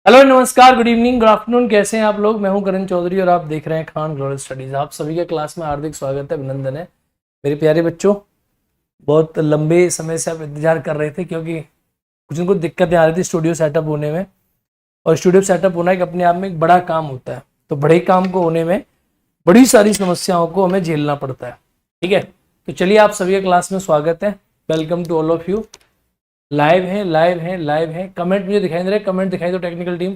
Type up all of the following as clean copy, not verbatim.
Hello नमस्कार, good evening, good afternoon. कैसे हैं आप लोग? मैं हूं करण चौधरी और आप देख रहे हैं खान ग्लोबल स्टडीज। आप सभी के क्लास में हार्दिक स्वागत है, अभिनंदन है मेरे प्यारे बच्चों। बहुत लंबे समय से आप इंतजार कर रहे थे क्योंकि कुछ न कुछ दिक्कतें आ रही थी स्टूडियो सेटअप होने में। और स्टूडियो सेटअप होना एक अपने आप में एक बड़ा काम होता है, तो बड़े काम को होने में बड़ी सारी समस्याओं को हमें झेलना पड़ता है। ठीक है, तो चलिए आप सभी के क्लास में स्वागत है। Welcome to all of you. Live है, लाइव है, लाइव है। कमेंट मुझे दिखाई दे रहे, कमेंट दिखाई दो technical team.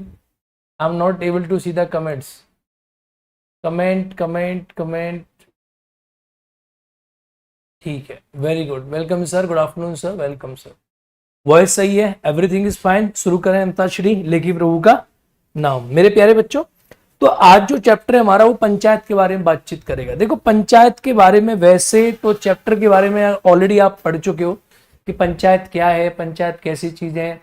I am not able to see the comments. Comment comment comment. ठीक है, very good. Welcome sir, good afternoon sir, welcome sir. Voice सही है, एवरीथिंग इज फाइन। शुरू करें अंताक्षरी लेखी प्रभु का नाम। मेरे प्यारे बच्चों, तो आज जो चैप्टर है हमारा वो पंचायत के बारे में बातचीत करेगा। देखो, पंचायत के बारे में वैसे तो चैप्टर के बारे में ऑलरेडी आप पढ़ चुके हो कि पंचायत क्या है, पंचायत कैसी चीज है।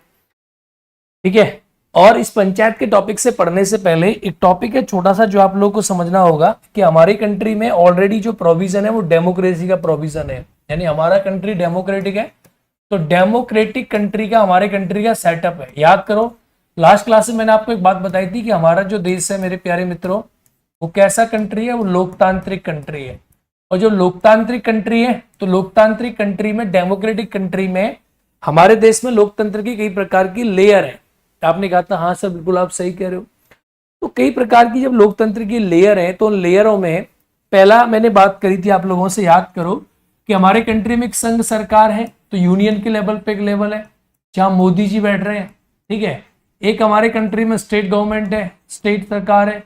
ठीक है, और इस पंचायत के टॉपिक से पढ़ने से पहले एक टॉपिक है छोटा सा जो आप लोगों को समझना होगा कि हमारी कंट्री में ऑलरेडी जो प्रोविजन है वो डेमोक्रेसी का प्रोविजन है, यानी हमारा कंट्री डेमोक्रेटिक है। तो डेमोक्रेटिक कंट्री का हमारे कंट्री का सेटअप है। याद करो, लास्ट क्लास में मैंने आपको एक बात बताई थी कि हमारा जो देश है मेरे प्यारे मित्रों, वो कैसा कंट्री है? वो लोकतांत्रिक कंट्री है। और जो लोकतांत्रिक कंट्री है, तो लोकतांत्रिक कंट्री में, डेमोक्रेटिक कंट्री में, हमारे देश में लोकतंत्र की कई प्रकार की लेयर है। आपने कहा था हाँ सर, बिल्कुल आप सही कह रहे हो। तो कई प्रकार की जब लोकतंत्र की लेयर है, तो उन लेयरों में पहला मैंने बात करी थी आप लोगों से, याद करो कि हमारे कंट्री में एक संघ सरकार है, तो यूनियन के लेवल पे एक लेवल है जहां मोदी जी बैठ रहे हैं। ठीक है, एक हमारे कंट्री में स्टेट गवर्नमेंट है, स्टेट सरकार है,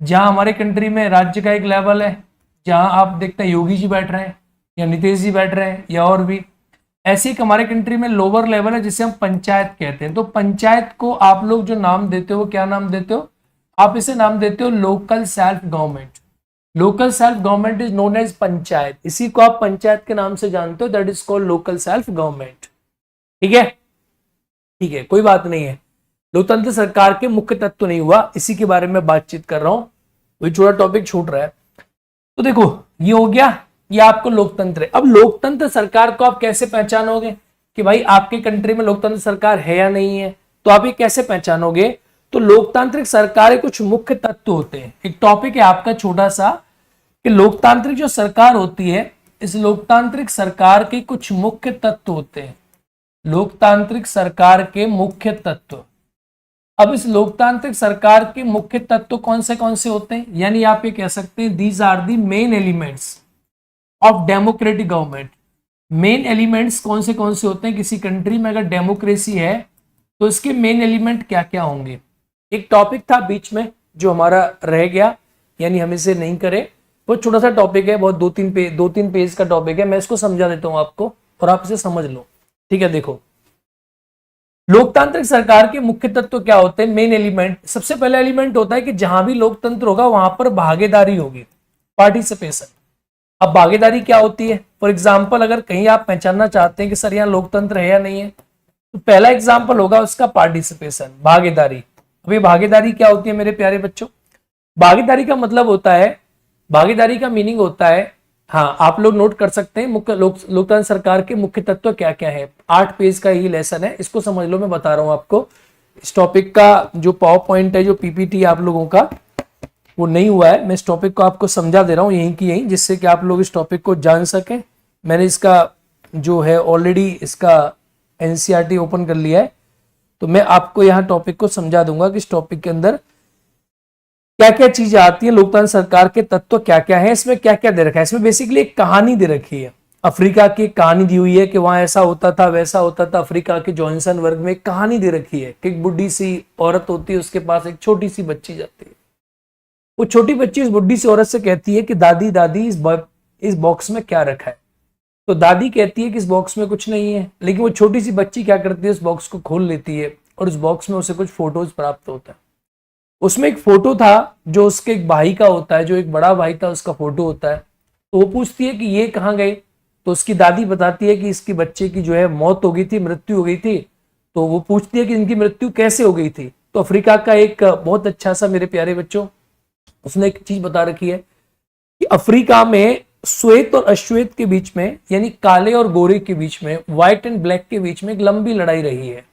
जहां हमारे कंट्री में राज्य का एक लेवल है जहां आप देखते हैं योगी जी बैठ रहे हैं या नीतीश जी बैठ रहे हैं या और भी। ऐसे एक हमारे कंट्री में लोअर लेवल है जिसे हम पंचायत कहते हैं। तो पंचायत को आप लोग जो नाम देते हो, क्या नाम देते हो? आप इसे नाम देते हो local self government. Local self government is known as panchayat. इसी को आप पंचायत के नाम से जानते हो, that is called local self government. ठीक है, ठीक है, कोई बात नहीं है। लोकतंत्र सरकार के मुख्य तत्व नहीं हुआ, इसी के बारे में बातचीत कर रहा हूं, वही थोड़ा टॉपिक छूट रहा है। तो देखो, ये हो गया, ये आपको लोकतंत्र है। अब लोकतंत्र सरकार को आप कैसे पहचानोगे कि भाई आपके कंट्री में लोकतंत्र सरकार है या नहीं है? तो आप ये कैसे पहचानोगे? तो लोकतांत्रिक सरकार के कुछ मुख्य तत्व होते हैं। एक टॉपिक है आपका छोटा सा कि लोकतांत्रिक जो सरकार होती है, इस लोकतांत्रिक सरकार के कुछ मुख्य तत्व होते हैं। लोकतांत्रिक सरकार के मुख्य तत्व। अब इस लोकतांत्रिक सरकार के मुख्य तत्व कौन से होते हैं? यानी आप ये कह सकते हैं these are the main elements of democratic government. Main elements कौन से होते हैं किसी कंट्री में? अगर डेमोक्रेसी है तो इसके मेन एलिमेंट क्या क्या होंगे? एक टॉपिक था बीच में जो हमारा रह गया, यानी हम इसे नहीं करे। वो छोटा सा टॉपिक है, बहुत दो तीन पेज का टॉपिक है। मैं इसको समझा देता हूं आपको और आप इसे समझ लो। ठीक है, देखो, लोकतांत्रिक सरकार के मुख्य तत्व क्या होते हैं? मेन एलिमेंट, सबसे पहला एलिमेंट होता है कि जहां भी लोकतंत्र होगा वहां पर भागीदारी होगी, पार्टिसिपेशन। अब भागीदारी क्या होती है? फॉर एग्जाम्पल, अगर कहीं आप पहचानना चाहते हैं कि सर यहाँ लोकतंत्र है या नहीं है, तो पहला एग्जाम्पल होगा उसका पार्टिसिपेशन, भागीदारी। अभी भागीदारी क्या होती है मेरे प्यारे बच्चों? भागीदारी का मतलब होता है, भागीदारी का मीनिंग होता है, हाँ आप लोग नोट कर सकते हैं, मुख्य लोकतंत्र सरकार के मुख्य तत्व क्या क्या है। 8 पेज का ही लेसन है, इसको समझ लो। मैं बता रहा हूं आपको, इस टॉपिक का जो पावर पॉइंट है, जो पीपीटी आप लोगों का वो नहीं हुआ है, मैं इस टॉपिक को आपको समझा दे रहा हूं यहीं की यहीं, जिससे कि आप लोग इस टॉपिक को जान सकें। मैंने इसका जो है ऑलरेडी इसका एनसीईआरटी ओपन कर लिया है, तो मैं आपको यहाँ टॉपिक को समझा दूंगा कि इस टॉपिक के अंदर क्या क्या चीजें आती है, लोकतंत्र सरकार के तत्व क्या क्या है, इसमें क्या क्या दे रखा है। इसमें बेसिकली एक कहानी दे रखी है, अफ्रीका की कहानी दी हुई है कि वहां ऐसा होता था वैसा होता था। अफ्रीका के जॉनसन वर्ग में एक कहानी दे रखी है कि एक बुढ़ी सी औरत होती है, उसके पास एक छोटी सी बच्ची जाती है। वो छोटी बच्ची उस बुढ़ी सी औरत से कहती है कि दादी दादी इस बॉक्स में क्या रखा है? तो दादी कहती है कि इस बॉक्स में कुछ नहीं है, लेकिन वो छोटी सी बच्ची क्या करती है, उस बॉक्स को खोल लेती है और उस बॉक्स में उसे कुछ फोटोज प्राप्त होता है। उसमें एक फोटो था जो उसके एक भाई का होता है, जो एक बड़ा भाई था उसका फोटो होता है। तो वो पूछती है कि ये कहाँ गए? तो उसकी दादी बताती है कि इसकी बच्चे की जो है मौत हो गई थी, मृत्यु हो गई थी। तो वो पूछती है कि इनकी मृत्यु कैसे हो गई थी? तो अफ्रीका का एक बहुत अच्छा सा, मेरे प्यारे बच्चों, उसने एक चीज बता रखी है कि अफ्रीका में श्वेत और अश्वेत के बीच में, यानी काले और गोरे के बीच में, व्हाइट एंड ब्लैक के बीच में एक लंबी लड़ाई रही है।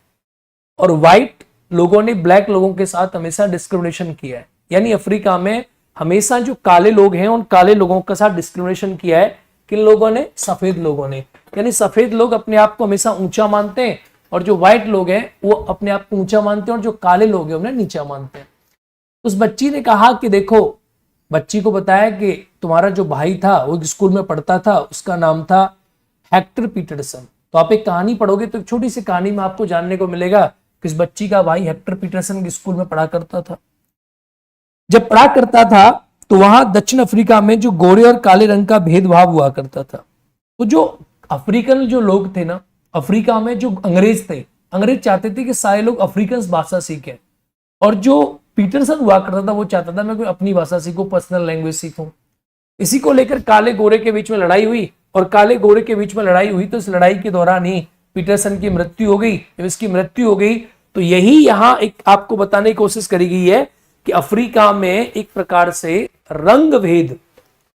और व्हाइट लोगों ने ब्लैक लोगों के साथ हमेशा डिस्क्रिमिनेशन किया है। यानी अफ्रीका में हमेशा जो काले लोग हैं उन काले लोगों के साथ डिस्क्रिमिनेशन किया है। किन लोगों ने? सफेद लोगों ने। यानी सफेद लोग अपने आप को हमेशा ऊंचा मानते हैं और जो व्हाइट लोग हैं वो अपने आप को ऊंचा मानते हैं और जो काले लोग हैं उन्हें नीचा मानते हैं। उस बच्ची ने कहा कि देखो, बच्ची को बताया कि तुम्हारा जो भाई था वो एक स्कूल में पढ़ता था, उसका नाम था हेक्टर पीटरसन। तो आप एक कहानी पढ़ोगे तो एक छोटी सी कहानी में आपको जानने को मिलेगा कि इस बच्ची का भाई हेक्टर पीटरसन के स्कूल में पढ़ा करता था। जब पढ़ा करता था तो वहां दक्षिण अफ्रीका में जो गोरे और काले रंग का भेदभाव हुआ करता था। तो जो अफ्रीकन जो लोग थे ना, अफ्रीका में जो अंग्रेज थे, अंग्रेज चाहते थे कि सारे लोग अफ्रीकन भाषा सीखें, और जो पीटरसन हुआ करता था वो चाहता था मैं कोई अपनी भाषा सीखूं, पर्सनल लैंग्वेज सीखूं। इसी को लेकर काले गोरे के बीच में लड़ाई हुई, और काले गोरे के बीच में लड़ाई हुई तो इस लड़ाई के दौरान ही पीटरसन की मृत्यु हो गई। जब इसकी मृत्यु हो गई तो यही यहां एक आपको बताने की कोशिश करी गई है कि अफ्रीका में एक प्रकार से रंग भेद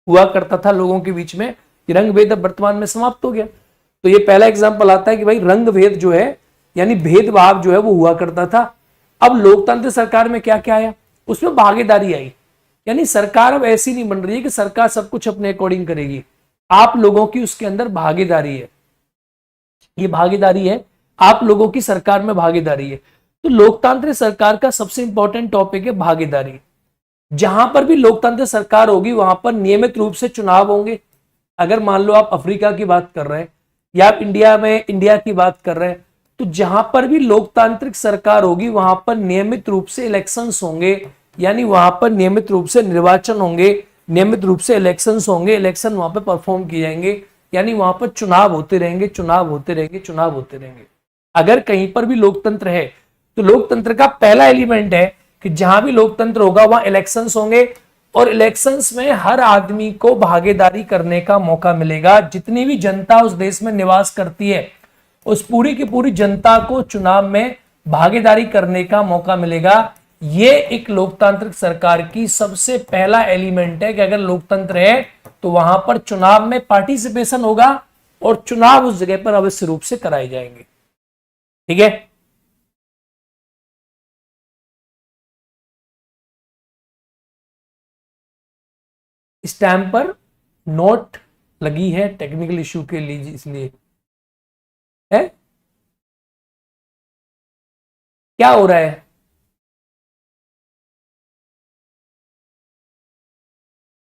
हुआ करता था लोगों के बीच में। ये रंग भेद अब वर्तमान में समाप्त हो गया। तो ये पहला एग्जाम्पल आता है कि भाई रंग भेद जो है यानी भेदभाव जो है वो हुआ करता था। अब लोकतंत्र सरकार में क्या क्या आया? उसमें भागीदारी आई। यानी सरकार अब ऐसी नहीं बन रही है कि सरकार सब कुछ अपने अकॉर्डिंग करेगी, आप लोगों की उसके अंदर भागीदारी है। ये भागीदारी है, आप लोगों की सरकार में भागीदारी है। तो लोकतांत्रिक सरकार का सबसे इंपॉर्टेंट टॉपिक है भागीदारी। जहां पर भी लोकतांत्रिक सरकार होगी वहां पर नियमित रूप से चुनाव होंगे। अगर मान लो आप अफ्रीका की बात कर रहे हैं या आप इंडिया की बात कर रहे हैं, तो जहां पर भी लोकतांत्रिक सरकार होगी वहां पर नियमित रूप से इलेक्शंस होंगे। यानी वहां पर नियमित रूप से निर्वाचन होंगे, नियमित रूप से इलेक्शंस होंगे, इलेक्शन वहां पर परफॉर्म किए जाएंगे। यानी वहां पर चुनाव होते रहेंगे, चुनाव होते रहेंगे, चुनाव होते रहेंगे। अगर कहीं पर भी लोकतंत्र है तो लोकतंत्र का पहला एलिमेंट है कि जहां भी लोकतंत्र होगा वहां इलेक्शंस होंगे, और इलेक्शंस में हर आदमी को भागीदारी करने का मौका मिलेगा। जितनी भी जनता उस देश में निवास करती है उस पूरी की पूरी जनता को चुनाव में भागीदारी करने का मौका मिलेगा। ये एक लोकतांत्रिक सरकार की सबसे पहला एलिमेंट है कि अगर लोकतंत्र है तो वहां पर चुनाव में पार्टिसिपेशन होगा और चुनाव उस जगह पर अवश्य रूप से कराए जाएंगे। ठीक है, स्टैम्प पर नोट लगी है टेक्निकल इश्यू के लिए, इसलिए है। क्या हो रहा है?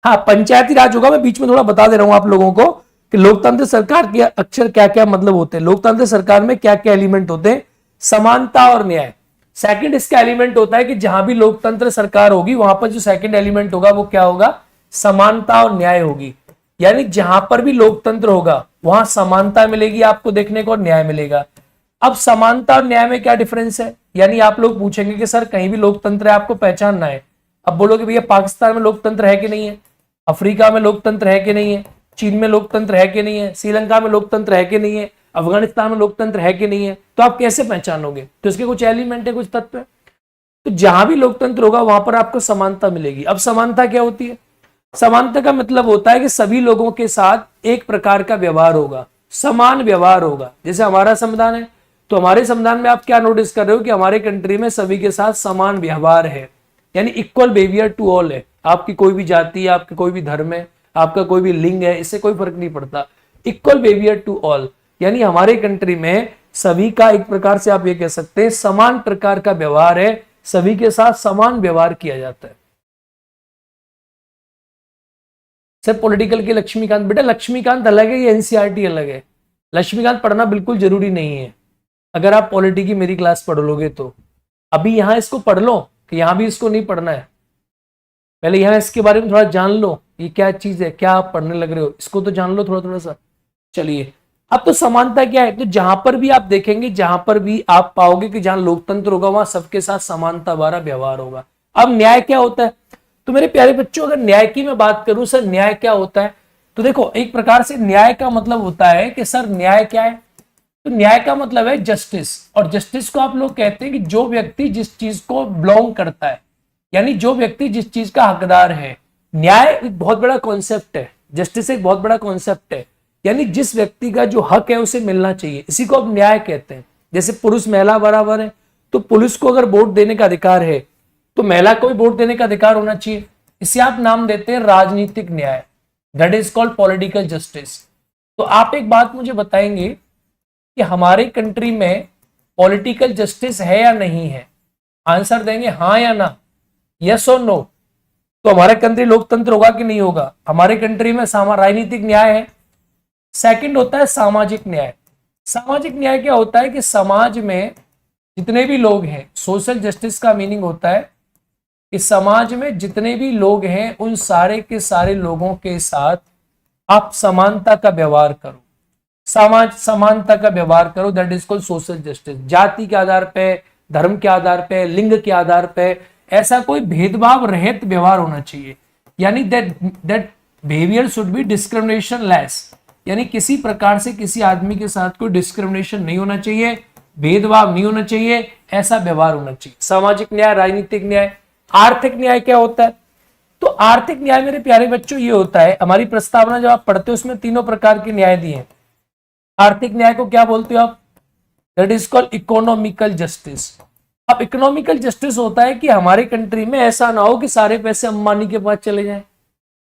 हाँ, पंचायती राज होगा। मैं बीच में थोड़ा बता दे रहा हूं आप लोगों को कि लोकतंत्र सरकार के अक्षर क्या क्या मतलब होते हैं, लोकतंत्र सरकार में क्या क्या एलिमेंट होते हैं। समानता और न्याय सेकंड इसका एलिमेंट होता है कि जहां भी लोकतंत्र सरकार होगी वहां पर जो सेकंड एलिमेंट होगा वो क्या होगा? समानता और न्याय होगी। यानी जहां पर भी लोकतंत्र होगा वहां समानता मिलेगी आपको देखने को और न्याय मिलेगा। अब समानता और न्याय में क्या डिफरेंस है? यानी आप लोग पूछेंगे कि सर कहीं भी लोकतंत्र है आपको पहचानना है। अब बोलोगे भैया पाकिस्तान में लोकतंत्र है कि नहीं है, अफ्रीका में लोकतंत्र है कि नहीं है, चीन में लोकतंत्र है कि नहीं है, श्रीलंका में लोकतंत्र है कि नहीं है, अफगानिस्तान में लोकतंत्र है कि नहीं है, तो आप कैसे पहचानोगे? तो इसके कुछ एलिमेंट है, कुछ तत्व है। तो जहां भी लोकतंत्र होगा वहां पर आपको समानता मिलेगी। अब समानता क्या होती है? समानता का मतलब होता है कि सभी लोगों के साथ एक प्रकार का व्यवहार होगा, समान व्यवहार होगा। जैसे हमारा संविधान है तो हमारे संविधान में आप क्या नोटिस कर रहे हो कि हमारे कंट्री में सभी के साथ समान व्यवहार है, यानी इक्वल बिहेवियर टू ऑल है। आपकी कोई भी जाति है, आपका कोई भी धर्म है, आपका कोई भी लिंग है, इससे कोई फर्क नहीं पड़ता। इक्वल बिहेवियर टू ऑल यानी हमारे कंट्री में सभी का एक प्रकार से आप ये कह सकते हैं समान प्रकार का व्यवहार है, सभी के साथ समान व्यवहार किया जाता है। सर पॉलिटिकल के लक्ष्मीकांत, बेटा लक्ष्मीकांत अलग है, ये एनसीईआरटी अलग है। लक्ष्मीकांत पढ़ना बिल्कुल जरूरी नहीं है। अगर आप पॉलिटी की मेरी क्लास पढ़ लोगे तो अभी यहां इसको पढ़ लो कि यहां भी इसको नहीं पढ़ना है। पहले यहां इसके बारे में थोड़ा जान लो, ये क्या चीज है, क्या आप पढ़ने लग रहे हो, इसको तो जान लो थोड़ा थोड़ा सा। चलिए, अब तो समानता क्या है? तो जहां पर भी आप देखेंगे, जहां पर भी आप पाओगे कि जहां लोकतंत्र होगा वहां सबके साथ समानता वाला व्यवहार होगा। अब न्याय क्या होता है? तो मेरे प्यारे बच्चों अगर न्याय की मैं बात करूं, सर न्याय क्या होता है? तो देखो एक प्रकार से न्याय का मतलब होता है कि सर न्याय क्या है? तो न्याय का मतलब है जस्टिस, और जस्टिस को आप लोग कहते हैं कि जो व्यक्ति जिस चीज को बिलोंग करता है, यानी जो व्यक्ति जिस चीज का हकदार है। न्याय एक बहुत बड़ा कॉन्सेप्ट है, जस्टिस एक बहुत बड़ा कॉन्सेप्ट है, यानी जिस व्यक्ति का जो हक है उसे मिलना चाहिए, इसी को अब न्याय कहते हैं। जैसे पुरुष महिला बराबर है तो पुलिस को अगर वोट देने का अधिकार है तो महिला को भी वोट देने का अधिकार होना चाहिए। इसे आप नाम देते हैं राजनीतिक न्याय, that is called political justice. तो आप एक बात मुझे बताएंगे कि हमारे कंट्री में पॉलिटिकल जस्टिस है या नहीं है? आंसर देंगे हाँ या ना, यस और नो। तो हमारे कंट्री लोकतंत्र होगा कि नहीं होगा? हमारे कंट्री में राजनीतिक न्याय है। सेकंड होता है सामाजिक न्याय। सामाजिक न्याय क्या होता है कि समाज में जितने भी लोग हैं, सोशल जस्टिस का मीनिंग होता है कि समाज में जितने भी लोग हैं उन सारे के सारे लोगों के साथ आप समानता का व्यवहार करो, समानता का व्यवहार करो, that is called social justice. जाति के आधार पे, धर्म के आधार पे, लिंग के आधार पे ऐसा कोई भेदभाव रहित व्यवहार होना चाहिए, यानी that behaviour should be discrimination less, यानी किसी प्रकार से किसी आदमी के साथ कोई डिस्क्रिमिनेशन नहीं होना चाहिए, भेदभाव नहीं होना चाहिए, ऐसा व्यवहार होना चाहिए। सामाजिक न्याय, राजनीतिक न्याय। आर्थिक न्याय क्या होता है? तो आर्थिक न्याय मेरे प्यारे बच्चों ये होता है, हमारी प्रस्तावना जब आप पढ़ते हो उसमें तीनों प्रकार के न्याय दिए हैं। आर्थिक न्याय को क्या बोलते हो आप? That is called economical justice. अब इकोनॉमिकल जस्टिस होता है कि हमारे कंट्री में ऐसा ना हो कि सारे पैसे अंबानी के पास चले जाएं,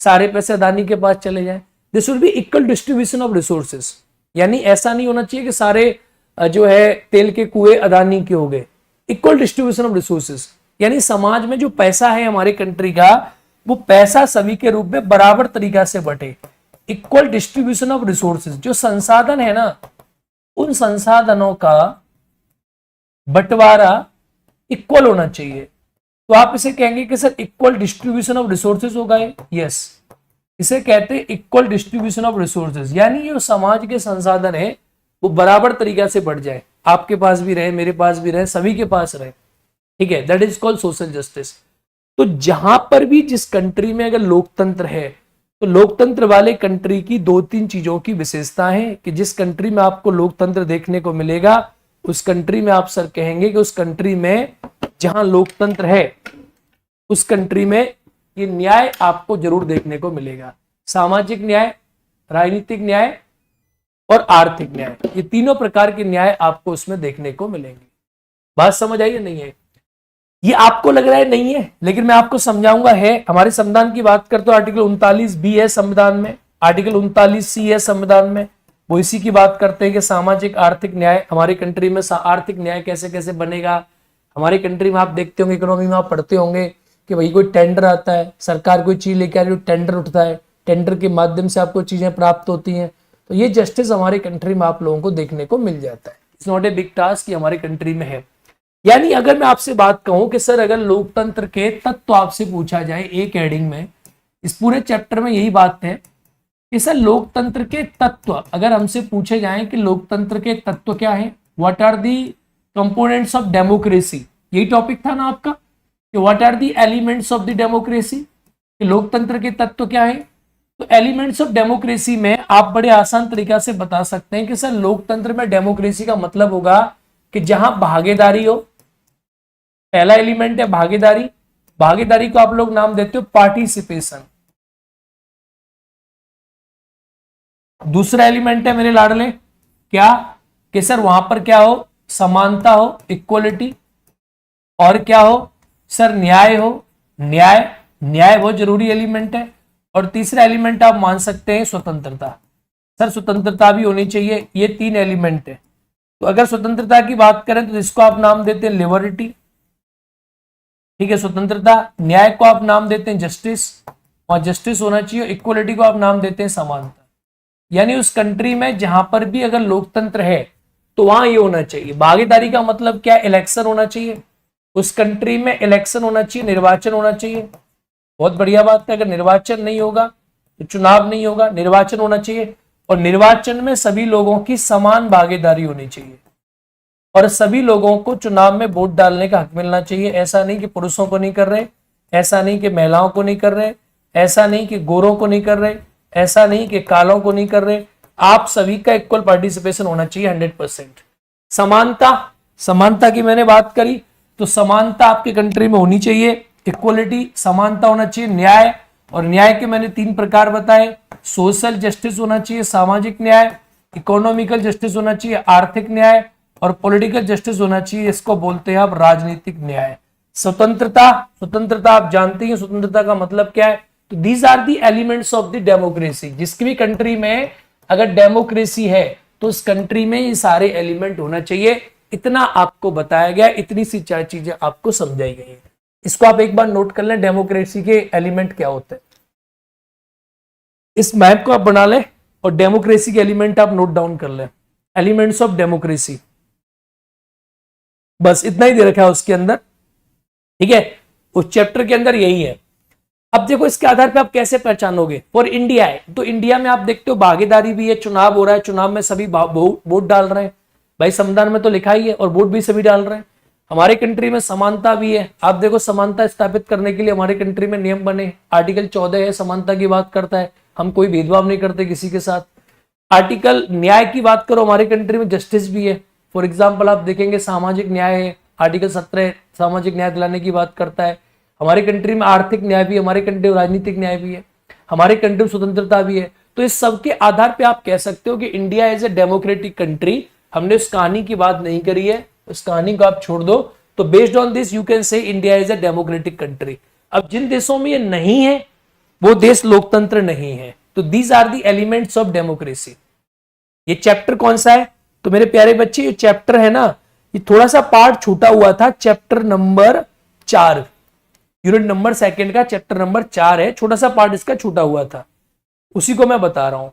सारे पैसे अदानी के पास चले जाएं। This will be equal distribution of resources, यानी ऐसा नहीं होना चाहिए कि सारे जो है तेल के कुएं अदानी के हो गए। इक्वल डिस्ट्रीब्यूशन ऑफ रिसोर्सेस, यानी समाज में जो पैसा है हमारे कंट्री का, वो पैसा सभी के रूप में बराबर तरीका से बटे। इक्वल डिस्ट्रीब्यूशन ऑफ रिसोर्सेज, जो संसाधन है ना, उन संसाधनों का बंटवारा इक्वल होना चाहिए। तो आप इसे कहेंगे कि sir equal distribution of resources होगा। यस, इसे कहते हैं इक्वल डिस्ट्रीब्यूशन ऑफ रिसोर्सेज, यानी जो समाज के संसाधन है वो बराबर तरीका से बढ़ जाए, आपके पास भी रहे, मेरे पास भी रहे, सभी के पास रहे। ठीक है, that is called social justice. तो जहां पर भी जिस कंट्री में अगर लोकतंत्र है तो लोकतंत्र वाले कंट्री की दो तीन चीजों की विशेषता है कि जिस कंट्री में आपको लोकतंत्र देखने को मिलेगा उस कंट्री में आप सर कहेंगे कि उस कंट्री में जहां लोकतंत्र है उस कंट्री में ये न्याय आपको जरूर देखने को मिलेगा। सामाजिक न्याय, राजनीतिक न्याय और आर्थिक न्याय, ये तीनों प्रकार के न्याय आपको उसमें देखने को मिलेंगे। बात समझ आई या नहीं है? ये आपको लग रहा है नहीं है, लेकिन मैं आपको समझाऊंगा है। हमारे संविधान की बात करते हो, आर्टिकल 39B है संविधान में, आर्टिकल 39C है संविधान में, वो इसी की बात करते हैं कि सामाजिक आर्थिक न्याय हमारे कंट्री में आर्थिक न्याय कैसे कैसे बनेगा। हमारी कंट्री में आप देखते होंगे, इकोनॉमी में आप पढ़ते होंगे कि भाई कोई टेंडर आता है, सरकार कोई चीज लेके आ रही है, टेंडर उठता है, टेंडर के माध्यम से आपको चीजें प्राप्त होती हैं। तो ये जस्टिस हमारी कंट्री में आप लोगों को देखने को मिल जाता है। It's not a big task, हमारी कंट्री में है। यानी अगर मैं आपसे बात कहूं कि सर अगर लोकतंत्र के तत्व आपसे पूछा जाए एक हेडिंग में, इस पूरे चैप्टर में यही बात है कि सर लोकतंत्र के तत्व अगर हमसे पूछे जाएं कि लोकतंत्र के तत्व क्या है, what are the components of democracy, यही टॉपिक था ना आपका कि what are the elements of the democracy, कि लोकतंत्र के तत्व क्या है। तो एलिमेंट्स ऑफ डेमोक्रेसी में आप बड़े आसान तरीका से बता सकते हैं कि सर लोकतंत्र में डेमोक्रेसी का मतलब होगा कि जहां भागीदारी हो। पहला एलिमेंट है भागीदारी, भागीदारी को आप लोग नाम देते हो पार्टिसिपेशन। दूसरा एलिमेंट है मेरे लाडले क्या, कि सर वहां पर क्या हो, समानता हो, इक्वलिटी, और क्या हो सर, न्याय हो, न्याय, न्याय बहुत जरूरी एलिमेंट है। और तीसरा एलिमेंट आप मान सकते हैं स्वतंत्रता, सर स्वतंत्रता भी होनी चाहिए। ये तीन एलिमेंट है। तो अगर स्वतंत्रता की बात करें तो इसको आप नाम देते हैं लिबर्टी, ठीक है, स्वतंत्रता। न्याय को आप नाम देते हैं जस्टिस, और जस्टिस होना चाहिए। इक्वलिटी को आप नाम देते हैं समानता। यानी उस कंट्री में जहां पर भी अगर लोकतंत्र है तो वहां ये होना चाहिए। भागीदारी का मतलब क्या, इलेक्शन होना चाहिए, उस कंट्री में इलेक्शन होना चाहिए, निर्वाचन होना चाहिए। बहुत बढ़िया बात है, अगर निर्वाचन नहीं होगा तो चुनाव नहीं होगा, निर्वाचन होना चाहिए। और निर्वाचन में सभी लोगों की समान भागीदारी होनी चाहिए और सभी लोगों को चुनाव में वोट डालने का हक मिलना चाहिए। ऐसा नहीं कि पुरुषों को नहीं कर रहे, ऐसा नहीं कि महिलाओं को नहीं कर रहे, ऐसा नहीं कि गोरों को नहीं कर रहे, ऐसा नहीं कि कालों को नहीं कर रहे। आप सभी का इक्वल पार्टिसिपेशन होना चाहिए 100%। समानता, समानता की मैंने बात करी तो समानता आपके कंट्री में होनी चाहिए, इक्वलिटी, समानता होना चाहिए। न्याय, और न्याय के मैंने तीन प्रकार बताए, सोशल जस्टिस होना चाहिए, सामाजिक न्याय, इकोनॉमिकल जस्टिस होना चाहिए, आर्थिक न्याय, और पॉलिटिकल जस्टिस होना चाहिए, इसको बोलते हैं आप राजनीतिक न्याय। स्वतंत्रता, स्वतंत्रता आप जानते हैं स्वतंत्रता का मतलब क्या है। तो these are the elements of the democracy. जिसकी भी कंट्री में अगर डेमोक्रेसी है तो उस कंट्री में ये सारे एलिमेंट होना चाहिए। इतना आपको बताया गया, इतनी सी चार चीजें आपको समझाई गई है। इसको आप एक बार नोट कर लें, डेमोक्रेसी के एलिमेंट क्या होते हैं। इस मैप को आप बना लें और डेमोक्रेसी के एलिमेंट आप नोट डाउन कर लें। एलिमेंट्स ऑफ डेमोक्रेसी, बस इतना ही दे रखा है उसके अंदर, ठीक है, उस चैप्टर के अंदर यही है। अब देखो इसके आधार पे आप कैसे पहचानोगे। फॉर इंडिया है तो इंडिया में आप देखते हो भागीदारी भी है, चुनाव हो रहा है, चुनाव में सभी वोट डाल रहे हैं, भाई संविधान में तो लिखा ही है, और वोट भी सभी डाल रहे हैं। हमारे कंट्री में समानता भी है, आप देखो समानता स्थापित करने के लिए हमारे कंट्री में नियम बने। आर्टिकल 14 है, समानता की बात करता है, हम कोई भेदभाव नहीं करते किसी के साथ। आर्टिकल न्याय की बात करो, हमारे कंट्री में जस्टिस भी है। फॉर एग्जाम्पल आप देखेंगे सामाजिक न्याय है, आर्टिकल 17 सामाजिक न्याय दिलाने की बात करता है। हमारे कंट्री में आर्थिक न्याय भी है, हमारे कंट्री में राजनीतिक न्याय भी है, हमारे कंट्री में स्वतंत्रता भी है। तो इस सब के आधार पे आप कह सकते हो कि India is a democratic country. हमने उस कहानी की बात नहीं करी है, उस कहानी को आप छोड़ दो। तो based on this you can say India is a democratic country. अब जिन देशों में ये नहीं है वो देश लोकतंत्र नहीं है। तो these are the elements of democracy. ये चैप्टर कौन सा है तो मेरे प्यारे बच्चे, ये चैप्टर है ना, ये थोड़ा सा पार्ट छूटा हुआ था, चैप्टर नंबर 4, यूनिट नंबर 2 का चैप्टर नंबर 4 है, छोटा सा पार्ट इसका छूटा हुआ था, उसी को मैं बता रहा हूं।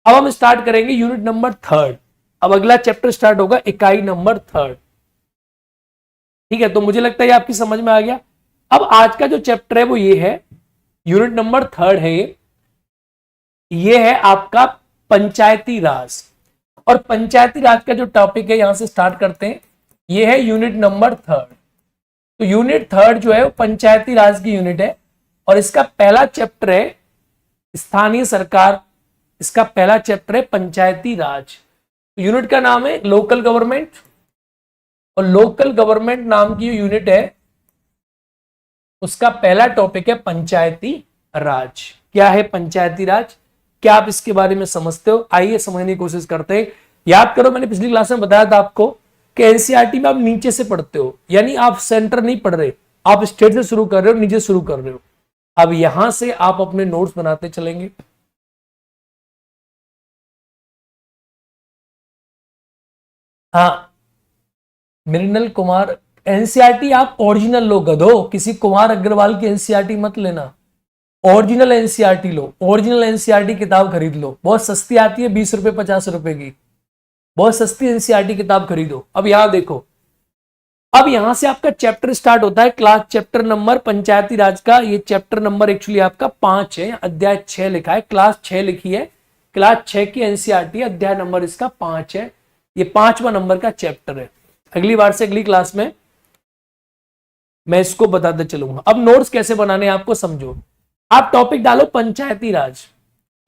अब हम स्टार्ट करेंगे यूनिट नंबर 3। अब अगला चैप्टर स्टार्ट होगा इकाई नंबर 3, ठीक है। तो मुझे लगता है ये आपकी समझ में आ गया। अब आज का जो चैप्टर है वो ये है, यूनिट नंबर 3 है ये है आपका पंचायती राज। और पंचायती राज का जो टॉपिक है यहां से स्टार्ट करते हैं, ये है यूनिट नंबर 3। तो यूनिट 3 जो है वो पंचायती राज की यूनिट है और इसका पहला चैप्टर है स्थानीय सरकार। इसका पहला चैप्टर है पंचायती राज। तो यूनिट का नाम है लोकल गवर्नमेंट, और लोकल गवर्नमेंट नाम की यूनिट है उसका पहला टॉपिक है पंचायती राज। क्या है पंचायती राज, क्या आप इसके बारे में समझते हो? आइए समझने की कोशिश करते हैं। याद करो मैंने पिछली क्लास में बताया था आपको कि एनसीईआरटी में आप नीचे से पढ़ते हो, यानी आप सेंटर नहीं पढ़ रहे, आप स्टेट से शुरू कर रहे हो, नीचे शुरू कर रहे हो। अब यहां से आप अपने नोट्स बनाते चलेंगे। हाँ मृणाल कुमार, एनसीईआरटी आप ओरिजिनल लो गधो, किसी कुमार अग्रवाल की एनसीईआरटी मत लेना, ओरिजिनल एनसीईआरटी लो। ओरिजिनल एनसीईआरटी किताब खरीद लो, बहुत सस्ती आती है, 20 रुपए 50 रुपए की, बहुत सस्ती एनसीईआरटी किताब खरीदो। अब यहां देखो, अब यहां से आपका चैप्टर स्टार्ट होता है, क्लास चैप्टर नंबर पंचायती राज का। ये चैप्टर नंबर एक्चुअली आपका 5 है, अध्याय 6 लिखा है, क्लास 6 लिखी है, क्लास 6 की एनसीईआरटी, अध्याय नंबर इसका 5 है। ये 5वां नंबर का चैप्टर है। अगली बार से अगली क्लास में मैं इसको बताते चलूंगा। अब नोट्स कैसे बनाने आपको समझो। आप टॉपिक डालो पंचायती राज,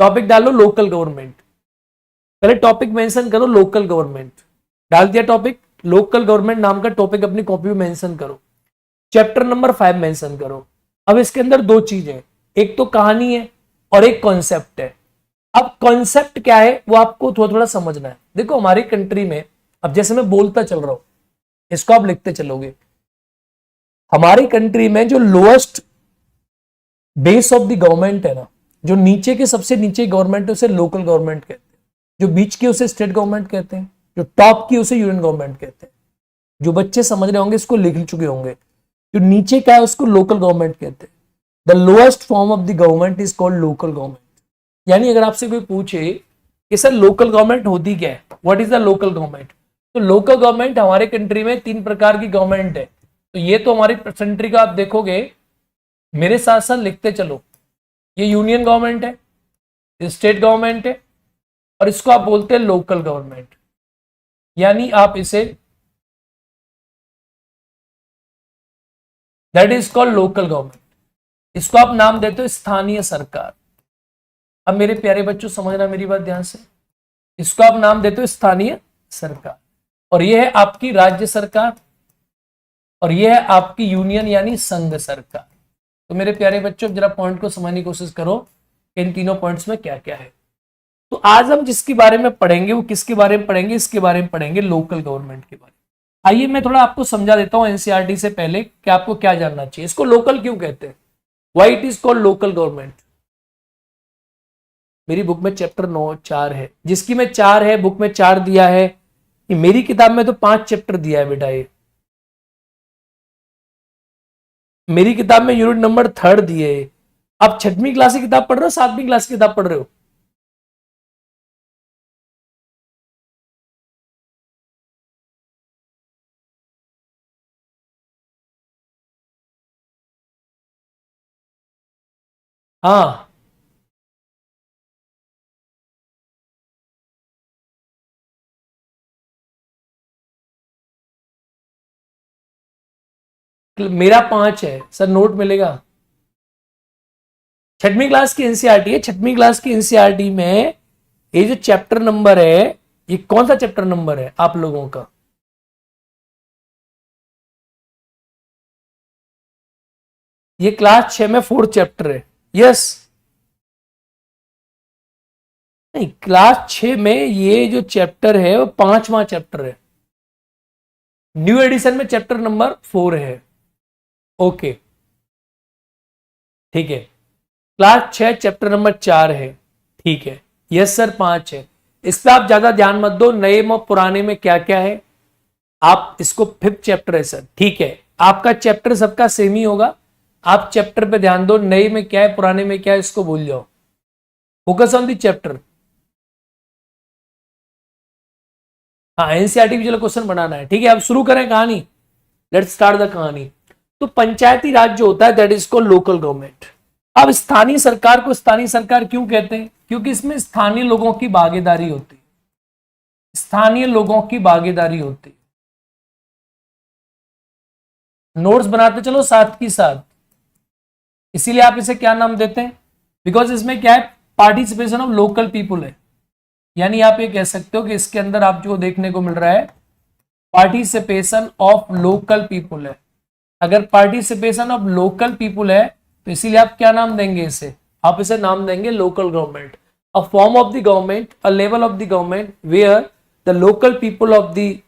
टॉपिक डालो लोकल गवर्नमेंट, पहले टॉपिक मेंशन करो लोकल गवर्नमेंट, डाल दिया टॉपिक, लोकल गवर्नमेंट नाम का टॉपिक अपनी कॉपी में मेंशन करो, चैप्टर नंबर 5 मेंशन करो। अब इसके अंदर दो चीजें, एक तो कहानी है और एक कॉन्सेप्ट है। अब कॉन्सेप्ट क्या है वो आपको थोड़ा थोड़ा समझना है। देखो हमारी कंट्री में, अब जैसे मैं बोलता चल रहा हूं, इसको आप लिखते चलोगे, हमारी कंट्री में जो lowest base of the government है ना, जो नीचे के सबसे नीचे गवर्नमेंट है उसे लोकल गवर्नमेंट कहते हैं, जो बीच की उसे स्टेट गवर्नमेंट कहते हैं, जो टॉप की उसे यूनियन गवर्नमेंट कहते हैं। जो बच्चे समझ रहे होंगे इसको लिख चुके होंगे। जो नीचे का है उसको लोकल गवर्नमेंट कहते हैं। The lowest form of the government is called local government. यानी अगर आपसे कोई पूछे कि सर लोकल गवर्नमेंट होती क्या है, what is the local government, तो लोकल गवर्नमेंट हमारे कंट्री में 3 प्रकार की गवर्नमेंट है। तो ये तो हमारी कंट्री का आप देखोगे, मेरे साथ साथ लिखते चलो, ये यूनियन गवर्नमेंट है, ये स्टेट गवर्नमेंट है, और इसको आप बोलते हैं लोकल गवर्नमेंट। यानी आप इसे, that is called local government. इसको आप नाम देते हो स्थानीय सरकार। अब मेरे प्यारे बच्चों समझना मेरी बात ध्यान से, इसको आप नाम देते हो स्थानीय सरकार, और यह है आपकी राज्य सरकार, और यह है आपकी यूनियन यानी संघ सरकार। तो मेरे प्यारे बच्चों जरा पॉइंट को समझने की कोशिश करो, इन तीनों पॉइंट्स में क्या क्या है। तो आज हम जिसके बारे में पढ़ेंगे वो किसके बारे में पढ़ेंगे, इसके बारे में पढ़ेंगे, लोकल गवर्नमेंट के बारे में। आइए मैं थोड़ा आपको समझा देता हूं एनसीईआरटी से पहले कि आपको क्या जानना चाहिए, इसको लोकल क्यों कहते हैं, why it is called local government. मेरी बुक में चैप्टर 9 4 है, जिसकी में 4 है, बुक में 4 दिया है, ये मेरी किताब में तो 5 चैप्टर दिया है बेटा। ये मेरी किताब में यूनिट नंबर 3 दिए है। आप 6वीं क्लास की किताब पढ़ रहे हो, 7वीं क्लास की किताब पढ़ रहे हो? हाँ, मेरा 5 है सर, नोट मिलेगा। 6वीं क्लास की एनसीईआरटी है, 6वीं क्लास की एनसीईआरटी में ये जो चैप्टर नंबर है, ये कौन सा चैप्टर नंबर है आप लोगों का? ये क्लास 6 में 4th चैप्टर है। यस, नहीं, क्लास 6 में ये जो चैप्टर है वो 5वां चैप्टर है। न्यू एडिशन में चैप्टर नंबर 4 है। ओके, ठीक है। क्लास 6 चैप्टर नंबर 4 है, ठीक है। यस सर, 5 है। इस पे आप ज्यादा ध्यान मत दो, नए में पुराने में क्या क्या है, आप इसको 5th चैप्टर है सर, ठीक है। आपका चैप्टर सबका सेम ही होगा, आप चैप्टर पे ध्यान दो, नए में क्या है पुराने में क्या है इसको भूल जाओ। Focus on the chapter. हाँ, एनसीईआरटी भी चलो क्वेश्चन बनाना है, ठीक है। अब शुरू करें कहानी, लेट्स स्टार्ट द कहानी। तो पंचायती राज जो होता है that is called local government. अब स्थानीय सरकार को स्थानीय सरकार क्यों कहते हैं? क्योंकि इसमें स्थानीय लोगों की भागीदारी होती है, स्थानीय लोगों की भागीदारी होती है। नोट्स बनाते चलो साथ की साथ, इसीलिए आप इसे क्या नाम देते हैं, बिकॉज इसमें क्या है, पार्टिसिपेशन ऑफ लोकल पीपुल है। यानी आप ये कह सकते हो कि इसके अंदर आप जो देखने को मिल रहा है पार्टिसिपेशन ऑफ लोकल पीपुल है। अगर पार्टिसिपेशन ऑफ लोकल पीपुल है तो इसीलिए आप क्या नाम देंगे इसे, आप इसे नाम देंगे local government. A form of the government, a level of the government where the local people of the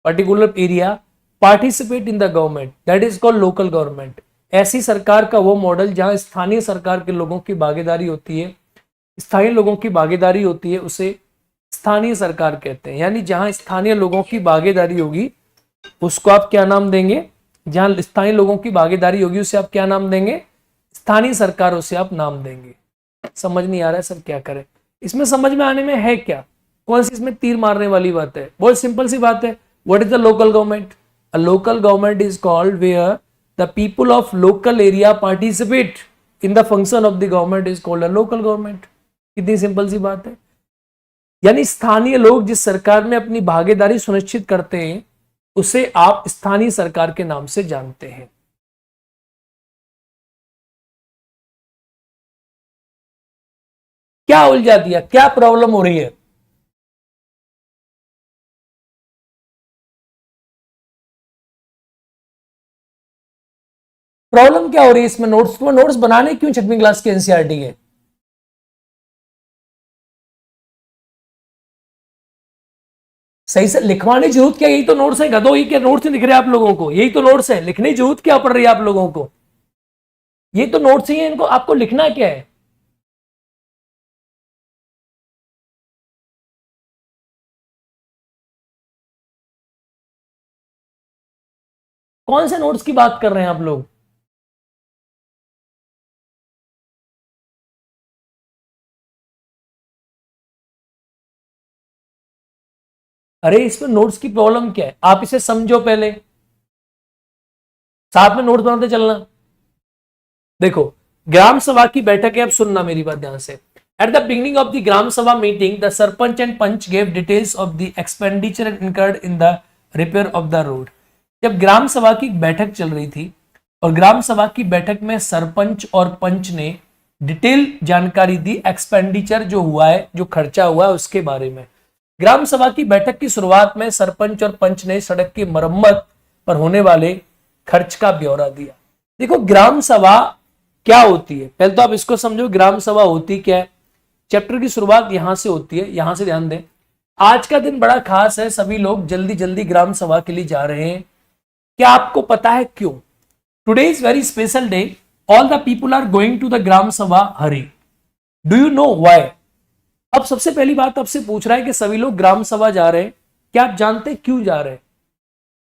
particular area participate in the government, that is called local government. ऐसी सरकार का वो मॉडल जहां स्थानीय सरकार के लोगों की भागीदारी होती है, स्थानीय लोगों की भागीदारी होती है, उसे स्थानीय सरकार कहते हैं। यानी जहां स्थानीय लोगों की भागीदारी होगी उसको आप क्या नाम देंगे, जहां स्थानीय लोगों की भागीदारी होगी उसे आप क्या नाम देंगे, स्थानीय सरकार उसे आप नाम देंगे। समझ नहीं आ रहा है सर क्या करें, इसमें समझ में आने में है क्या, कौन सी इसमें तीर मारने वाली बात है? बहुत सिंपल सी बात है। What is the local government? A local government is called where the people of local area participate in the function of the government is called a local government. कितनी सिंपल सी बात है। यानी स्थानीय लोग जिस सरकार में अपनी भागीदारी सुनिश्चित करते हैं उसे आप स्थानीय सरकार के नाम से जानते हैं। क्या उलझा दिया, क्या प्रॉब्लम हो रही है? प्रॉब्लम क्या हो रही है इसमें? नोट्स तो नोट्स बनाने क्यों 6वीं क्लास के एनसीईआरटी के? सही से लिखवाने की जरूरत क्या, यही तो नोट्स है गधो, ये क्या नोट्स नहीं दिख रहे आप लोगों को? यही तो नोट्स है, लिखने की जरूरत क्या पड़ रही है आप लोगों को? ये तो नोट्स ही है, इनको आपको लिखना क्या है? कौन से नोट्स की बात कर रहे हैं आप लोग? अरे इसमें नोट्स की प्रॉब्लम क्या है, आप इसे समझो पहले, साथ में नोट्स बनाते चलना। देखो, ग्राम सभा की बैठक है, अब सुनना मेरी बात ध्यान से। At the beginning of the gram sabha meeting the sarpanch and panch gave details of the expenditure incurred in the repair of the road. जब ग्राम सभा की बैठक चल रही थी और ग्राम सभा की बैठक में सरपंच और पंच ने डिटेल जानकारी दी, एक्सपेंडिचर जो हुआ है, जो खर्चा हुआ है उसके बारे में। ग्राम सभा की बैठक की शुरुआत में सरपंच और पंच ने सड़क की मरम्मत पर होने वाले खर्च का ब्यौरा दिया। देखो, ग्राम सभा क्या होती है, पहले तो आप इसको समझो, ग्राम सभा होती क्या है। चैप्टर की शुरुआत यहां से होती है, यहां से ध्यान दें। आज का दिन बड़ा खास है, सभी लोग जल्दी जल्दी ग्राम सभा के लिए जा रहे हैं। क्या आपको पता है क्यों? Today is very special day, all the people are going to the gram sabha hurry. Do you know why? अब सबसे पहली बात आपसे पूछ रहा है कि सभी लोग ग्राम सभा जा रहे हैं, क्या आप जानते हैं क्यों जा रहे हैं?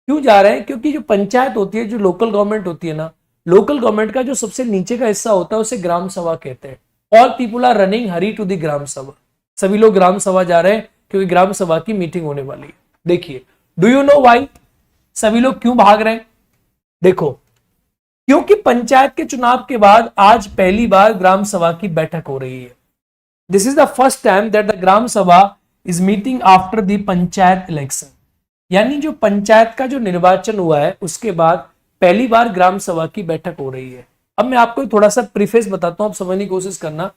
क्यों जा रहे हैं? क्योंकि जो पंचायत होती है, जो लोकल गवर्नमेंट होती है ना, लोकल गवर्नमेंट का जो सबसे नीचे का हिस्सा होता है उसे ग्राम सभा कहते हैं। All people are running hurry to the gram sabha. सभी लोग ग्राम सभा जा रहे हैं क्योंकि ग्राम सभा की मीटिंग होने वाली है। देखिए, डू यू नो व्हाई? सभी लोग क्यों भाग रहे हैं? देखो, क्योंकि पंचायत के चुनाव के बाद आज पहली बार ग्राम सभा की बैठक हो रही है। This is the first time that the gram sabha is meeting after the panchayat election. यानी जो पंचायत का जो निर्वाचन हुआ है उसके बाद पहली बार ग्राम सभा की बैठक हो रही है। अब मैं आपको थोड़ा सा प्रीफेस बताता हूं, आप समझने की कोशिश करना।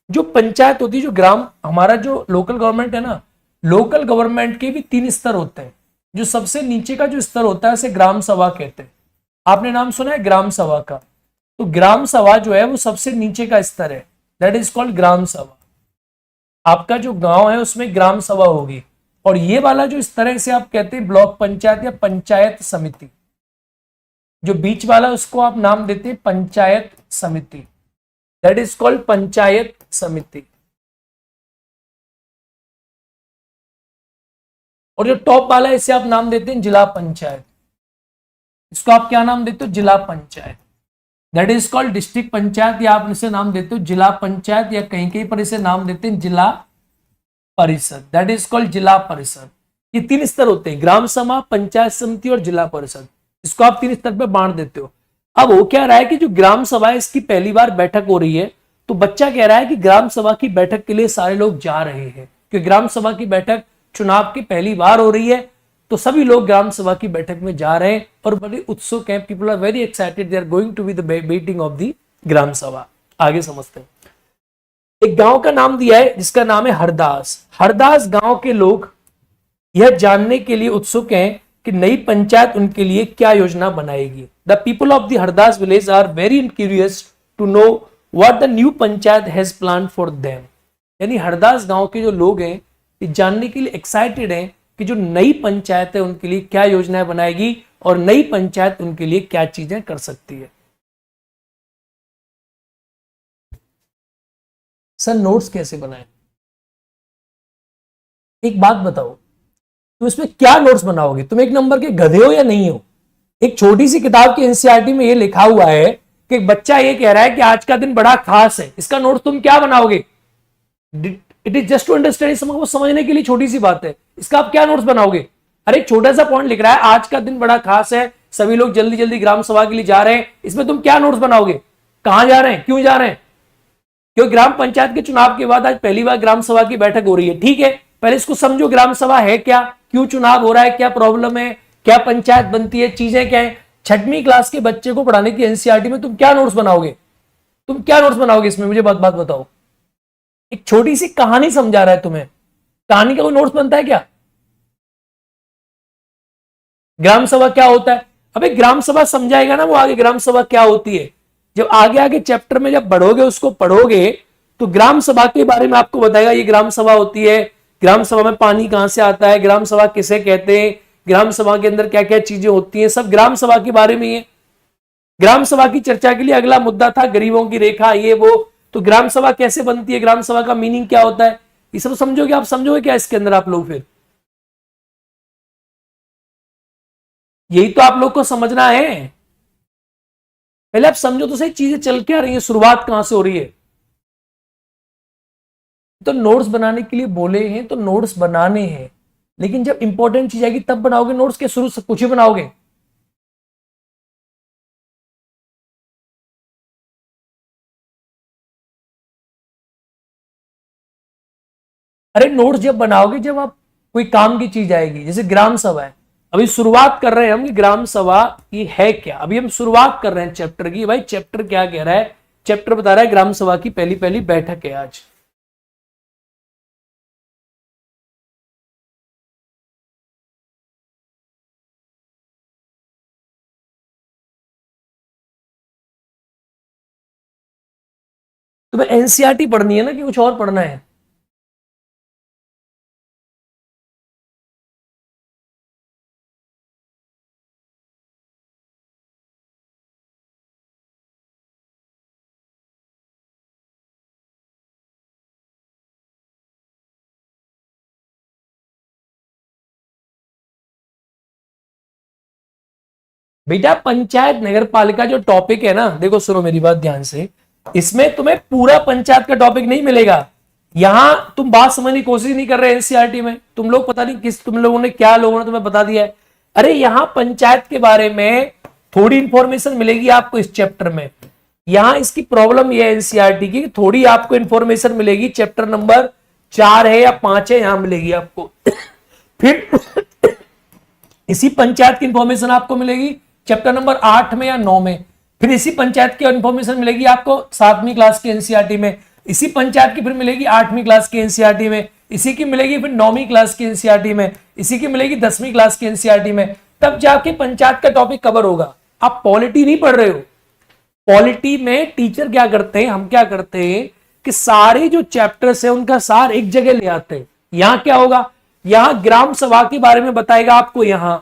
जो पंचायत होती है, जो ग्राम, हमारा जो लोकल गवर्नमेंट है ना, लोकल गवर्नमेंट के भी 3 स्तर होते हैं। जो सबसे नीचे का जो स्तर होता है उसे ग्राम सभा कहते हैं। आपने नाम सुना है ग्राम सभा का? तो ग्राम सभा जो है वो सबसे नीचे का स्तर है, दैट इज कॉल्ड ग्राम सभा। आपका जो गांव है उसमें ग्राम सभा होगी। और ये वाला जो इस तरह से आप कहते हैं ब्लॉक पंचायत या पंचायत समिति, जो बीच वाला उसको आप नाम देते हैं पंचायत समिति, दैट इज कॉल्ड पंचायत समिति। और जो टॉप वाला है इसे आप नाम देते हैं जिला पंचायत। इसको आप क्या नाम देते हो? जिला panchayat, that is called district panchayat, या आप इसे नाम देते हो जिला पंचायत, या कहीं कहीं पर इसे नाम देते हैं जिला परिषद, दैट इज कॉल्ड जिला परिषद। ये 3 स्तर होते हैं, ग्राम सभा, पंचायत समिति और जिला परिषद। इसको आप 3 स्तर पर बांट देते हो। अब वो क्या रहा है कि जो ग्राम सभा है इसकी पहली बार बैठक हो रही है, तो बच्चा कह रहा है कि ग्राम सभा की बैठक के लिए सारे लोग जा रहे हैं, क्योंकि ग्राम सभा की बैठक चुनाव की पहली बार हो रही है, तो सभी लोग ग्राम सभा की बैठक में जा रहे हैं और बड़े उत्सुक हैं। People are very excited, they are going to be the meeting of the gram sabha. आगे समझते हैं। एक गांव का नाम दिया है जिसका नाम है हरदास। हरदास गांव के लोग यह जानने के लिए उत्सुक हैं कि नई पंचायत उनके लिए क्या योजना बनाएगी। The people of the Hardas village are very curious to know what the new panchayat has plan for them. यानी हरदास गांव के जो लोग हैं ये जानने के लिए एक्साइटेड हैं कि जो नई पंचायत है उनके लिए क्या योजनाएं बनाएगी और नई पंचायत उनके लिए क्या चीजें कर सकती है। सर, नोट्स कैसे बनाए? एक बात बताओ, तुम इसमें क्या नोट्स बनाओगे? तुम 1 नंबर के गधे हो या नहीं हो? एक छोटी सी किताब की एनसीईआरटी में ये लिखा हुआ है कि एक बच्चा ये कह रहा है कि आज का दिन बड़ा खास है, इसका नोट्स तुम क्या बनाओगे? It is just to understand, समझने के लिए छोटी सी बात है, इसका आप क्या नोट्स बनाओगे? अरे एक छोटा सा पॉइंट लिख रहा है, आज का दिन बड़ा खास है, सभी लोग जल्दी जल्दी ग्राम सभा के लिए जा रहे हैं, इसमें तुम क्या नोट्स बनाओगे? कहां जा रहे हैं, क्यों जा रहे हैं? क्योंकि ग्राम पंचायत के चुनाव के बाद आज पहली बार ग्राम सभा की बैठक हो रही है। ठीक है, पहले इसको समझो, ग्राम सभा है क्या, क्यों चुनाव हो रहा है, क्या प्रॉब्लम है, क्या पंचायत बनती है, चीजें क्या है। 6वीं क्लास के बच्चे को पढ़ाने की एनसीईआरटी में तुम क्या नोट्स बनाओगे? तुम क्या नोट्स बनाओगे इसमें, मुझे बात बात बताओ। एक छोटी सी कहानी समझा रहा है तुम्हें, कहानी का कोई नोट्स बनता है क्या? ग्राम सभा क्या होता है? अबे ग्राम सभा समझाएगा ना वो आगे, ग्राम सभा क्या होती है। जब आगे आगे चैप्टर में जब बढ़ोगे, उसको पढ़ोगे, तो ग्राम सभा के बारे में आपको बताएगा ये ग्राम सभा होती है, ग्राम सभा में पानी कहां से आता है, ग्राम सभा किसे कहते हैं, ग्राम सभा के अंदर क्या क्या चीजें होती हैं, सब ग्राम सभा के बारे में है। ग्राम सभा की चर्चा के लिए अगला मुद्दा था गरीबों की रेखा, ये वो। तो ग्राम सभा कैसे बनती है, ग्राम सभा का मीनिंग क्या होता है, ये सब समझोगे। आप समझोगे क्या इसके अंदर आप लोग? फिर यही तो आप लोग को समझना है। पहले आप समझो तो सही, चीजें चल क्या रही है, शुरुआत कहां से हो रही है। तो नोट्स बनाने के लिए बोले हैं तो नोट्स बनाने हैं, लेकिन जब इंपॉर्टेंट चीज आएगी तब बनाओगे नोट्स, के शुरू से कुछ ही बनाओगे? अरे नोट्स जब बनाओगे जब आप कोई काम की चीज आएगी, जैसे ग्राम सभा है। अभी शुरुआत कर रहे हैं हम कि ग्राम सभा की है क्या, अभी हम शुरुआत कर रहे हैं चैप्टर की। भाई चैप्टर क्या कह रहा है? चैप्टर बता रहा है ग्राम सभा की पहली पहली बैठक है आज। तुम्हें एनसीईआरटी पढ़नी है ना कि कुछ और पढ़ना है? बेटा पंचायत नगर पालिका जो टॉपिक है ना, देखो सुनो मेरी बात ध्यान से, इसमें तुम्हें पूरा पंचायत का टॉपिक नहीं मिलेगा। यहां तुम बात समझने की कोशिश नहीं कर रहे। एनसीईआरटी में तुम लोग पता नहीं किस तुम लोगों ने क्या लोगों ने तुम्हें बता दिया है। अरे यहां पंचायत के बारे में थोड़ी इंफॉर्मेशन मिलेगी आपको इस चैप्टर में। यहां इसकी प्रॉब्लम यह है एनसीईआरटी की, थोड़ी आपको इंफॉर्मेशन मिलेगी, चैप्टर नंबर 4 है या 5 है, यहां मिलेगी आपको। फिर इसी पंचायत की इंफॉर्मेशन आपको मिलेगी चैप्टर नंबर 8 में या 9 में। फिर इसी पंचायत की इंफॉर्मेशन मिलेगी आपको 7वीं क्लास की एनसीईआरटी में। इसी पंचायत की फिर मिलेगी 8वीं क्लास की एनसीईआरटी में। इसी की मिलेगी फिर 9वीं क्लास की एनसीईआरटी में। इसी की मिलेगी 10वीं क्लास की एनसीईआरटी में। तब जाके पंचायत का टॉपिक कवर होगा। आप पॉलिटी नहीं पढ़ रहे हो। पॉलिटी में टीचर क्या करते हैं, हम क्या करते हैं कि सारे जो चैप्टर्स है उनका सार एक जगह ले आते हैं। यहां क्या होगा, यहां ग्राम सभा के बारे में बताएगा आपको, यहां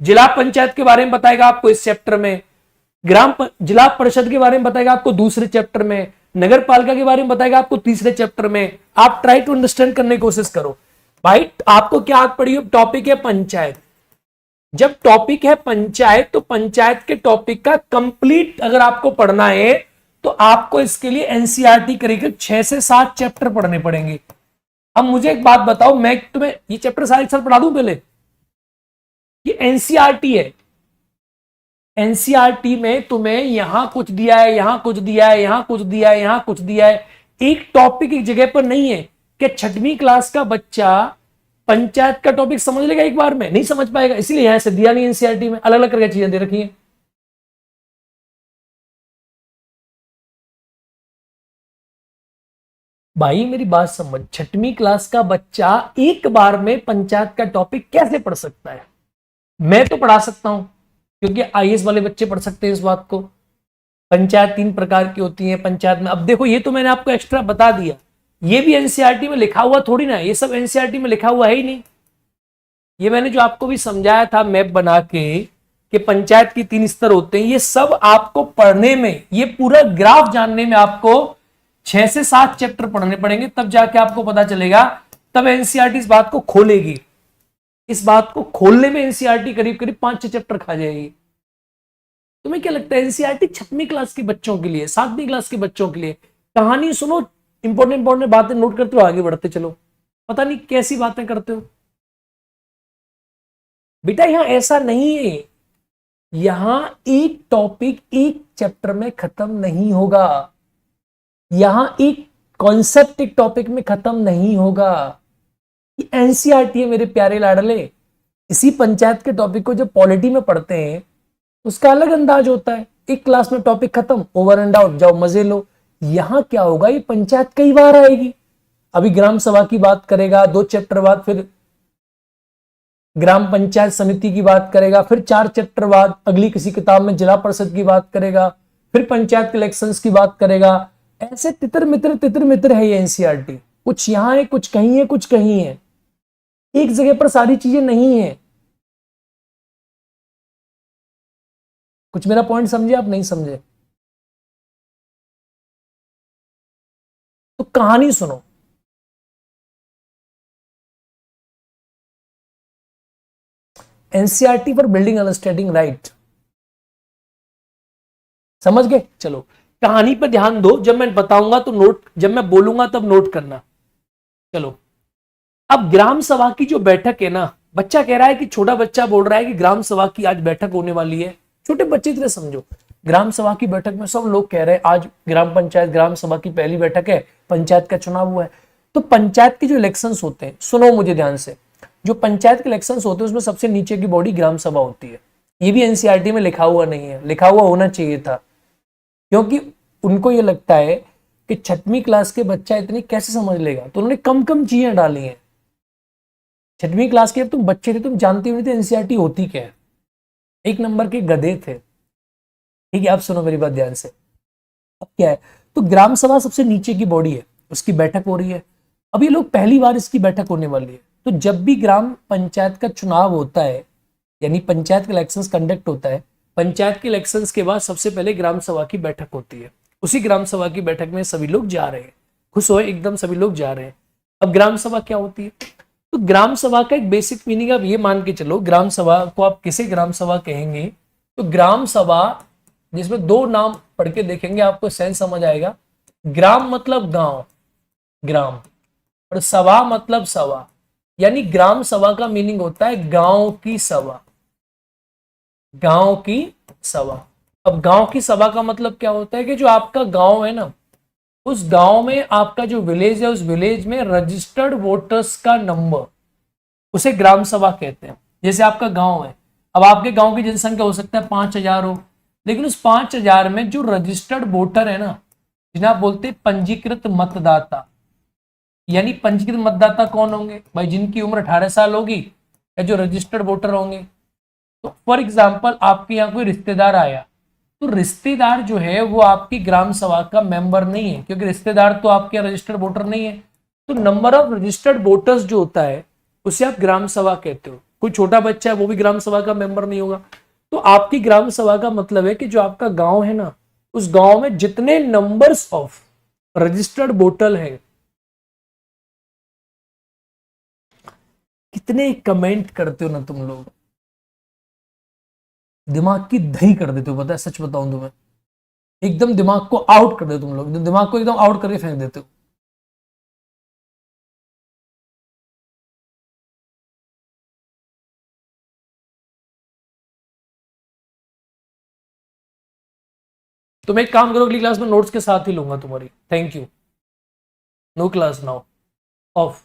जिला पंचायत के बारे में बताएगा आपको इस चैप्टर में, जिला परिषद के बारे में बताएगा आपको दूसरे चैप्टर में, नगर पालिका के बारे में बताएगा आपको तीसरे चैप्टर में। आप ट्राई टू अंडरस्टैंड करने की कोशिश करो। भाई आपको क्या याद पड़ी, टॉपिक है पंचायत। जब टॉपिक है पंचायत तो पंचायत के टॉपिक का कंप्लीट अगर आपको पढ़ना है तो आपको इसके लिए एनसीईआरटी करिकुलम 6 से 7 चैप्टर पढ़ने पड़ेंगे। अब मुझे एक बात बताओ, मैं तुम्हें ये चैप्टर सारे एक साथ पढ़ा दूं पहले? ये एनसीईआरटी है। एनसीईआरटी में तुम्हें यहां कुछ दिया है, यहां कुछ दिया है, यहां कुछ दिया है, यहां कुछ दिया है। एक टॉपिक एक जगह पर नहीं है कि 6वीं क्लास का बच्चा पंचायत का टॉपिक समझ लेगा एक बार में, नहीं समझ पाएगा। इसीलिए यहां से दिया नहीं एनसीईआरटी में, अलग अलग करके चीजें दे रखी है। भाई मेरी बात समझ, 6वीं क्लास का बच्चा एक बार में पंचायत का टॉपिक कैसे पढ़ सकता है? मैं तो पढ़ा सकता हूं क्योंकि आईएएस वाले बच्चे पढ़ सकते हैं इस बात को। पंचायत 3 प्रकार की होती है पंचायत में। अब देखो ये तो मैंने आपको एक्स्ट्रा बता दिया, ये भी एनसीईआरटी में लिखा हुआ थोड़ी ना, ये सब एनसीईआरटी में लिखा हुआ है ही नहीं। ये मैंने जो आपको भी समझाया था मैप बना के कि पंचायत की 3 स्तर होते हैं, ये सब आपको पढ़ने में, ये पूरा ग्राफ जानने में आपको 6 से 7 चैप्टर पढ़ने पड़ेंगे, तब जाके आपको पता चलेगा। तब एनसीईआरटी इस बात को खोलेगी। इस बात को खोलने में एनसीईआरटी करीब करीब 5-6 चैप्टर खा जाएगी। तुम्हें क्या लगता है एनसीईआरटी 6वीं क्लास के बच्चों के लिए, 7वीं क्लास के बच्चों के लिए? कहानी सुनो, इंपॉर्टेंट बातें नोट करते हो, आगे बढ़ते चलो। पता नहीं कैसी बातें करते हो बेटा, यहां ऐसा नहीं है। यहां एक टॉपिक एक चैप्टर में खत्म नहीं होगा। यहां एक कॉन्सेप्ट एक टॉपिक में खत्म नहीं होगा। एनसीईआरटी है मेरे प्यारे लाडले। इसी पंचायत के टॉपिक को जब पॉलिटी में पढ़ते हैं उसका अलग अंदाज होता है। एक क्लास में टॉपिक खत्म, ओवर एंड आउट, जाओ मजे लो। यहां क्या होगा, ये पंचायत कई बार आएगी। अभी ग्राम सभा की बात करेगा, 2 चैप्टर बाद फिर ग्राम पंचायत समिति की बात करेगा, फिर 4 चैप्टर बाद अगली किसी किताब में जिला परिषद की बात करेगा, फिर पंचायत इलेक्शंस की बात करेगा। ऐसे तितर मित्र है ये एनसीईआरटी। कुछ यहां है, कुछ कहीं है, कुछ कहीं है। एक जगह पर सारी चीजें नहीं है। कुछ मेरा पॉइंट समझे आप? नहीं समझे तो कहानी सुनो। NCERT for building understanding right, समझ गए? चलो कहानी पर ध्यान दो, जब मैं बताऊंगा तो नोट, जब मैं बोलूंगा तब नोट करना। चलो अब ग्राम सभा की जो बैठक है ना, बच्चा कह रहा है कि, छोटा बच्चा बोल रहा है कि ग्राम सभा की आज बैठक होने वाली है। छोटे बच्चे की तरह समझो, ग्राम सभा की बैठक में सब लोग कह रहे हैं आज ग्राम पंचायत ग्राम सभा की पहली बैठक है, पंचायत का चुनाव हुआ है। तो पंचायत के जो इलेक्शंस होते हैं, सुनो मुझे ध्यान से, जो पंचायत के इलेक्शंस होते हैं उसमें सबसे नीचे की बॉडी ग्राम सभा होती है। ये भी एनसीईआरटी में लिखा हुआ नहीं है, लिखा हुआ होना चाहिए था, क्योंकि उनको ये लगता है कि 6वीं क्लास के बच्चा इतनी कैसे समझ लेगा, तो उन्होंने कम कम चीजें डाली हैं। 6वीं क्लास के जब तुम बच्चे थे तुम जानते हुए थे एनसीईआरटी होती क्या है, 1 नंबर के गधे थे। ठीक है, आप सुनो मेरी बात ध्यान से। अब क्या है, तो ग्राम सभा सबसे नीचे की बॉडी है, उसकी बैठक हो रही है। अब ये लोग पहली बार इसकी बैठक होने वाली है, तो जब भी ग्राम पंचायत का चुनाव होता है, यानी पंचायत के इलेक्शंस कंडक्ट होता है, पंचायत के इलेक्शंस के बाद सबसे पहले ग्राम सभा की बैठक होती है। उसी ग्राम सभा की बैठक में सभी लोग जा रहे हैं, खुश हो एकदम सभी लोग जा रहे हैं। अब ग्राम सभा क्या होती है? तो ग्राम सभा का एक बेसिक मीनिंग आप ये मान के चलो, ग्राम सभा को आप किसे ग्राम सभा कहेंगे? तो ग्राम सभा, जिसमें दो नाम पढ़ के देखेंगे आपको सेंस समझ आएगा। ग्राम मतलब गांव, ग्राम, और सभा मतलब सभा, यानी ग्राम सभा का मीनिंग होता है गांव की सभा, गांव की सभा। अब गांव की सभा का मतलब क्या होता है कि जो आपका गांव है ना, उस गांव में आपका जो विलेज है, उस विलेज में रजिस्टर्ड वोटर्स का नंबर, उसे ग्राम सभा कहते हैं। जैसे आपका गांव है, अब आपके गांव की जनसंख्या हो सकता है 5,000 हो, लेकिन उस 5,000 में जो रजिस्टर्ड वोटर है ना, जिन्हें आप बोलते हैं पंजीकृत मतदाता, यानी पंजीकृत मतदाता कौन होंगे भाई? जिनकी उम्र 18 साल होगी या जो रजिस्टर्ड वोटर होंगे। तो फॉर एग्जाम्पल आपके यहाँ कोई रिश्तेदार आया, तो रिश्तेदार जो है वो आपकी ग्राम सभा का मेंबर नहीं है, क्योंकि रिश्तेदार तो आपके रजिस्टर्ड वोटर नहीं है। तो नंबर ऑफ रजिस्टर्ड वोटर्स जो होता है उसे आप ग्राम सभा कहते हो। कोई छोटा बच्चा है वो भी ग्राम सभा का मेंबर नहीं होगा। तो आपकी ग्राम सभा का मतलब है कि जो आपका गांव है ना, उस गांव में जितने नंबर्स ऑफ रजिस्टर्ड वोटर है, कितने कमेंट करते हो ना तुम लोग, दिमाग की दही कर देते हो, पता है सच बताऊं तुम्हें, एकदम दिमाग को आउट कर देते हो तुम लोग, दिमाग को एकदम आउट करके फेंक देते हो। तो मैं एक काम करो, अगली क्लास में नोट्स के साथ ही लूंगा तुम्हारी। Thank you. No class now, of.